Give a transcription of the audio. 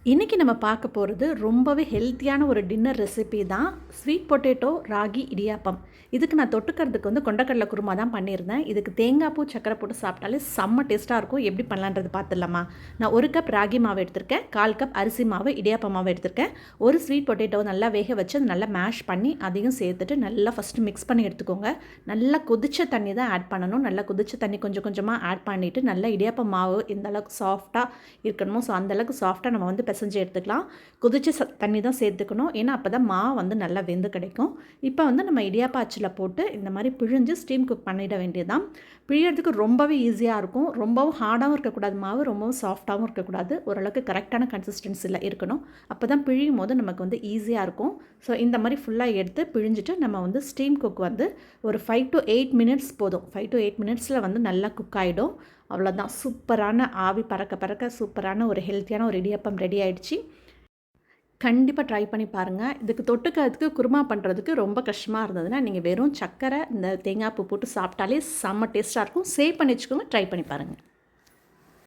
இன்றைக்கி நம்ம பார்க்க போகிறது ரொம்பவே ஹெல்த்தியான ஒரு டின்னர் ரெசிபி தான். Sweet potato ragi idiyappam. இதுக்கு நான் தொட்டுக்கிறதுக்கு கொண்டக்கடலை குருமா தான் பண்ணியிருந்தேன். இதுக்கு தேங்காய் பூ சக்கரை போட்டு சாப்பிட்டாலே செம்ம டேஸ்ட்டாக இருக்கும். எப்படி பண்ணலான்றது பார்த்துடலாமா? நான் 1 கப் ராகி மாவு எடுத்திருக்கேன், 1/4 கப் அரிசி மாவு இடியாப்ப மாவு எடுத்திருக்கேன். ஒரு ஸ்வீட் பொட்டேட்டோ நல்லா வேக வச்சு அதை நல்லா மேஷ் பண்ணி அதையும் சேர்த்துட்டு நல்லா ஃபஸ்ட்டு மிக்ஸ் பண்ணி எடுத்துக்கோங்க. நல்லா கொதிச்ச தண்ணி தான் ஆட் பண்ணணும். நல்லா கொதிச்ச தண்ணி கொஞ்சம் கொஞ்சமாக ஆட் பண்ணிவிட்டு நல்லா இடியாப்ப மாவு இந்த அளவுக்கு சாஃப்டாக இருக்கணுமோ, ஸோ அந்தளவுக்கு சாஃப்டாக நம்ம பிசைஞ்சு எடுத்துக்கலாம். கொதிச்ச தண்ணி தான் சேர்த்துக்கணும். ஏன்னா அப்போ தான் மாவு நல்லா வெந்து கிடைக்கும். இப்போ நம்ம இடியாப்ப அச்சில் போட்டு இந்த மாதிரி பிழிஞ்சு ஸ்டீம் குக் பண்ணிட வேண்டியதுதான். பிழியறதுக்கு ரொம்பவே ஈஸியாக இருக்கும். ரொம்பவும் ஹார்டாகவும் இருக்கக்கூடாது மாவு, ரொம்பவும் சாஃப்டாகவும் இருக்கக்கூடாது. ஓரளவுக்கு கரெக்டான கன்சிஸ்டன்சியில் இருக்கணும். அப்போ தான் பிழியும் போது நமக்கு ஈஸியாக இருக்கும். ஸோ இந்த மாதிரி ஃபுல்லாக எடுத்து பிழிஞ்சிட்டு நம்ம ஸ்டீம் குக் ஒரு 5 to 8 மினிட்ஸ் போதும். 5 to 8 மினிட்ஸில் நல்லா குக் ஆகிடும். அவ்வளோதான். சூப்பரான ஆவி பறக்க பறக்க சூப்பரான ஒரு ஹெல்த்தியான ஒரு இடியாப்பம் ரெடி ஆகிடுச்சு. கண்டிப்பாக ட்ரை பண்ணி பாருங்கள். இதுக்கு தொட்டுக்கிறதுக்கு குருமா பண்ணுறதுக்கு ரொம்ப கஷ்டமாக இருந்ததுன்னா நீங்கள் வெறும் சர்க்கரை இந்த தேங்காய் பூ போட்டு சாப்பிட்டாலே செம்ம டேஸ்ட்டாக இருக்கும். சேவ் பண்ணி வச்சுக்கோங்க. ட்ரை பண்ணி பாருங்கள்.